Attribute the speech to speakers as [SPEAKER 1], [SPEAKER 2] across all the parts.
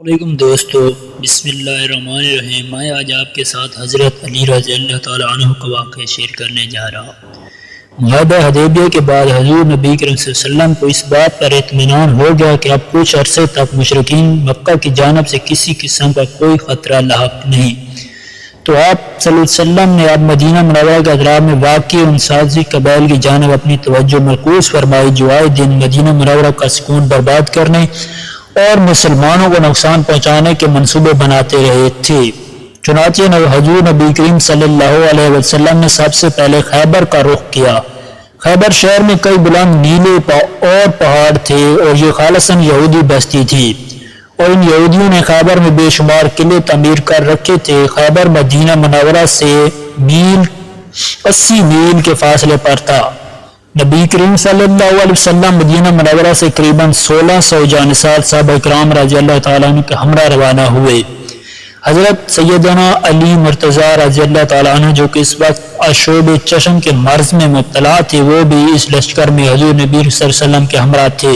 [SPEAKER 1] علیکم دوستو، بسم اللہ الرحمن الرحیم۔ میں آج آپ کے ساتھ حضرت علی رضی اللہ تعالیٰ عنہ کا واقعہ شیئر کرنے جا رہا ہوں۔ معاہدہ حدیبیہ کے بعد حضور نبی کریم صلی اللہ علیہ وسلم کو اس بات پر اطمینان ہو گیا کہ اب کچھ عرصے تک مشرکین مکہ کی جانب سے کسی قسم کا کوئی خطرہ لاحق نہیں، تو آپ صلی اللہ علیہ وسلم نے اب مدینہ منورہ کے اطراف میں واقع ان سازی قبائل کی جانب اپنی توجہ مرکوز فرمائی جو آئے دن مدینہ منورہ کا سکون برباد کرنے اور مسلمانوں کو نقصان پہنچانے کے منصوبے بناتے رہے تھے۔ چنانچہ حضور نبی کریم صلی اللہ علیہ وسلم نے سب سے پہلے خیبر کا رخ کیا۔ خیبر شہر میں کئی بلند نیلے اور پہاڑ تھے اور یہ خالصاً یہودی بستی تھی، اور ان یہودیوں نے خیبر میں بے شمار قلعے تعمیر کر رکھے تھے۔ خیبر مدینہ منورہ سے 80 میل کے فاصلے پر تھا۔ نبی کریم صلی اللہ علیہ وسلم مدینہ منورہ سے قریباً 1600 جانصار صحابہ اکرام رضی اللہ تعالیٰ عنہ کے ہمراہ روانہ ہوئے۔ حضرت سیدنا علی مرتضیٰ رضی اللہ تعالیٰ عنہ جو کہ اس وقت آشوب چشم کے مرض میں مبتلا تھے، وہ بھی اس لشکر میں حضور نبی صلی اللہ علیہ وسلم کے ہمراہ تھے۔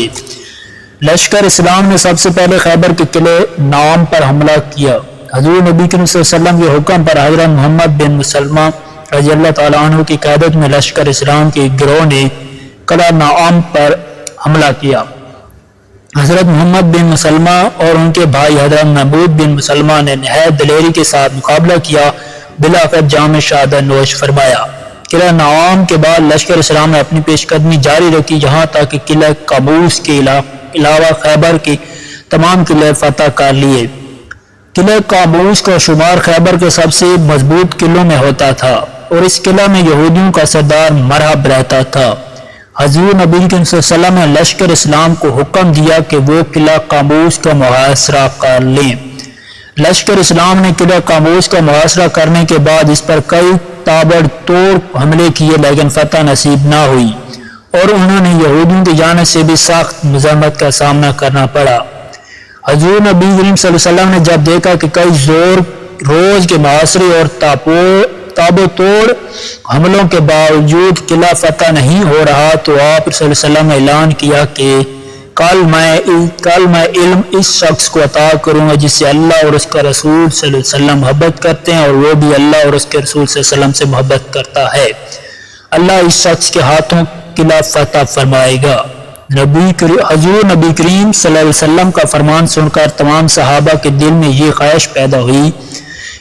[SPEAKER 1] لشکر اسلام نے سب سے پہلے خیبر کے قلعے نام پر حملہ کیا۔ حضور نبی کریم صلی اللہ علیہ وسلم کے حکم پر حضرت محمد بن مسلمہ رضی اللہ تعالیٰ عنہ کی قیادت میں لشکر اسلام کے گروہ نے قلعہ نعام پر حملہ کیا۔ حضرت محمد بن مسلمہ اور ان کے بھائی حضرت محمود بن مسلمہ نے نہایت دلیری کے ساتھ مقابلہ کیا، بلاخر جام شہادت نوش فرمایا۔ قلعہ نعام کے بعد لشکر اسلام نے اپنی پیش قدمی جاری رکھی، جہاں تک کہ قلعہ قابوس کے علاوہ خیبر کے تمام قلعے فتح کر لیے۔ قلعہ قابوس کا شمار خیبر کے سب سے مضبوط قلعوں میں ہوتا تھا، اور اس قلعہ میں یہودیوں کا سردار مرحب رہتا تھا۔ حضور نبی صلی اللہ علیہ وسلم نے لشکر اسلام کو حکم دیا کہ وہ قلعہ قابوس کا محاصرہ کر لیں۔ لشکر اسلام نے قلعہ قابوس کا محاصرہ کرنے کے بعد اس پر کئی تابڑ توڑ حملے کیے، لیکن فتح نصیب نہ ہوئی، اور انہوں نے یہودیوں کی جانب سے بھی سخت مزاحمت کا سامنا کرنا پڑا۔ حضور نبی کریم صلی اللہ علیہ وسلم نے جب دیکھا کہ کئی روز کے محاصرے اور تاب و توڑ حملوں کے باوجود قلعہ فتح نہیں ہو رہا، تو آپ صلی اللہ علیہ وسلم نے اعلان کیا کہ کل میں علم اس شخص کو عطا کروں گا جس سے اللہ اور اس کا رسول صلی اللہ علیہ وسلم محبت کرتے ہیں، اور وہ بھی اللہ اور اس کے رسول صلی اللہ علیہ وسلم سے محبت کرتا ہے۔ اللہ اس شخص کے ہاتھوں قلعہ فتح فرمائے گا۔ حضور نبی کریم صلی اللہ علیہ وسلم کا فرمان سن کر تمام صحابہ کے دل میں یہ خواہش پیدا ہوئی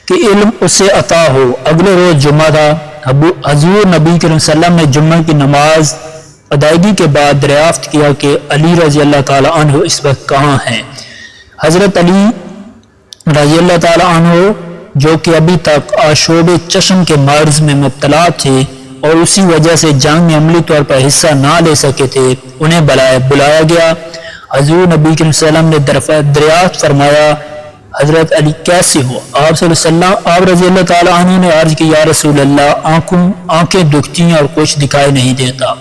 [SPEAKER 1] کہ علم اسے عطا ہو۔ اگلے روز جمعہ تھا۔ حضور نبی کریم صلی اللہ علیہ وسلم نے جمعہ کی نماز ادائیگی کے بعد دریافت کیا کہ علی رضی اللہ تعالیٰ عنہ اس وقت کہاں ہیں۔ حضرت علی رضی اللہ تعالیٰ عنہ جو کہ ابھی تک آشوب چشم کے مرض میں مبتلا تھے اور اسی وجہ سے جنگ میں عملی طور پر حصہ نہ لے سکے تھے، انہیں بلایا گیا۔ حضور نبی کریم صلی اللہ علیہ وسلم نے دریافت فرمایا، حضرت علی کیسے ہو؟ آپ رضی اللہ تعالیٰ عنہ نے عرض کی، یا رسول اللہ، آنکھیں دکھتی ہیں اور کچھ دکھائی نہیں دیتا۔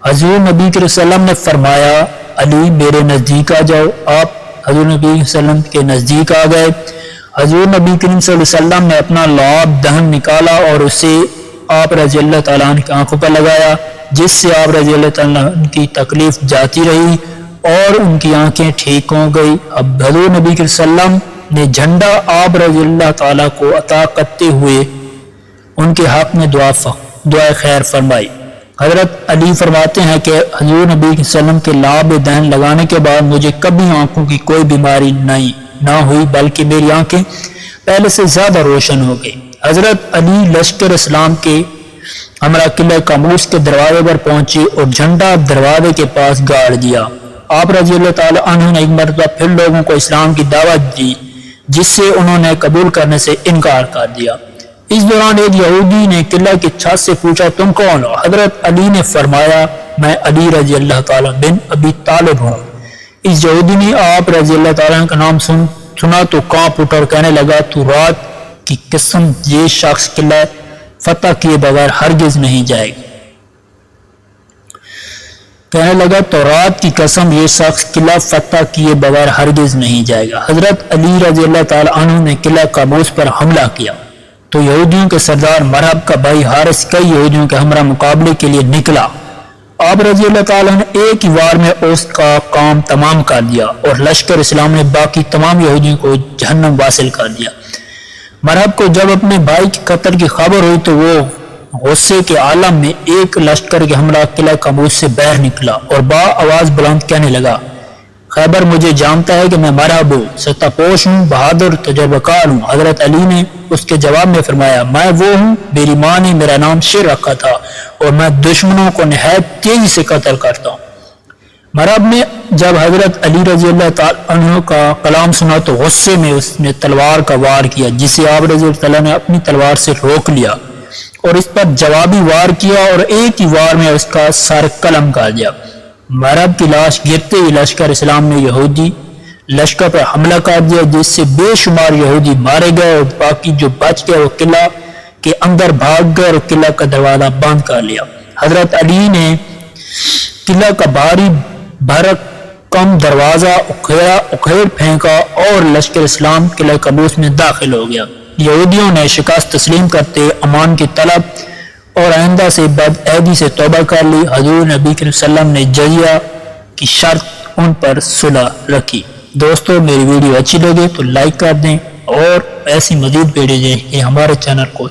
[SPEAKER 1] حضور نبی کریم صلی اللہ علیہ وسلم نے فرمایا، علی میرے نزدیک آ جاؤ۔ آپ حضور نبی صلی اللہ علیہ وسلم کے نزدیک آ گئے۔ حضور نبی کریم صلی اللہ علیہ وسلم نے اپنا لعاب دہن نکالا اور اسے آپ رضی اللہ تعالیٰ عنہ کی آنکھوں پر لگایا، جس سے آپ رضی اللہ تعالیٰ عنہ کی تکلیف جاتی رہی اور ان کی آنکھیں ٹھیک ہو گئی۔ اب حضور نبی صلی اللہ علیہ وسلم نے جھنڈا آپ رضی اللہ تعالیٰ کو عطا کرتے ہوئے ان کے حق میں دعا خیر فرمائی۔ حضرت علی فرماتے ہیں کہ حضور نبی صلی اللہ علیہ وسلم کے لعاب دہن لگانے کے بعد مجھے کبھی آنکھوں کی کوئی بیماری نہ ہوئی، بلکہ میری آنکھیں پہلے سے زیادہ روشن ہو گئی۔ حضرت علی لشکر اسلام کے ہمراہ قلعہ قابوس کے دروازے پر پہنچے اور جھنڈا دروازے کے پاس گاڑ دیا۔ آپ رضی اللہ تعالیٰ عنہ نے ایک مرتبہ پھر لوگوں کو اسلام کی دعوت دی، جس سے انہوں نے قبول کرنے سے انکار کر دیا۔ اس دوران ایک یہودی نے قلعہ کی چھت سے پوچھا، تم کون ہو؟ حضرت علی نے فرمایا، میں علی رضی اللہ تعالیٰ بن ابی طالب ہوں۔ اس یہودی نے آپ رضی اللہ تعالیٰ کا نام سنا تو کانپ اٹھا اور کہنے لگا، تو رات کی قسم یہ شخص قلعہ فتح کیے بغیر ہرگز نہیں جائے گا۔ کہنے لگا، تو رات کی قسم یہ شخص قلعہ فتح کیے بغیر ہرگز نہیں جائے گا۔ حضرت علی رضی اللہ تعالیٰ عنہ نے قلعہ قابوس پر حملہ کیا تو یہودیوں کے سردار مرحب کا بھائی حارث کئی یہودیوں کے ہمراہ مقابلے کے لیے نکلا آپ رضی اللہ تعالیٰ نے ایک ہی وار میں اس کا کام تمام کر دیا اور لشکر اسلام نے باقی تمام یہودیوں کو جہنم واصل کر دیا۔ مرحب کو جب اپنے بھائی کے قتل کی خبر ہوئی تو وہ غصے کے عالم میں ایک لشکر کے ہمراہ قلعہ قابوس سے باہر نکلا اور با آواز بلند کہنے لگا، خیبر مجھے جانتا ہے کہ میں مرحب ہوں، ستاپوش ہوں، بہادر تجربہ کار ہوں۔ حضرت علی نے اس کے جواب میں فرمایا، میں وہ ہوں، میری ماں نے میرا نام شیر رکھا تھا اور میں دشمنوں کو نہایت تیزی سے قتل کرتا ہوں۔ مرحب نے جب حضرت علی رضی اللہ تعالیٰ عنہ کا کلام سنا تو غصے میں اس نے تلوار کا وار کیا، جسے آپ رضی اللہ تعالیٰ نے اپنی تلوار سے روک لیا اور اس پر جوابی وار کیا اور ایک ہی وار میں اس کا سر قلم کر دیا۔ مرحب کی لاش گرتے ہی لشکر اسلام نے یہودی لشکر پر حملہ کر دیا، جس سے بے شمار یہودی مارے گئے اور باقی جو بچ گئے وہ قلعہ کے اندر بھاگ گئے اور قلعہ کا دروازہ بند کر لیا۔ حضرت علی نے قلعہ کا بھاری بھرکم دروازہ اکھیڑ پھینکا اور لشکر اسلام قلعہ قابوس میں داخل ہو گیا۔ یہودیوں نے شکست تسلیم کرتے امان کی طلب اور آئندہ سے بد عہدی سے توبہ کر لی۔ حضور نبی کریم صلی اللہ علیہ وسلم نے جزیہ کی شرط ان پر صلح رکھی۔ دوستو میری ویڈیو اچھی لگے تو لائک کر دیں اور ایسی مزید ویڈیو دیکھیں ہمارے چینل کو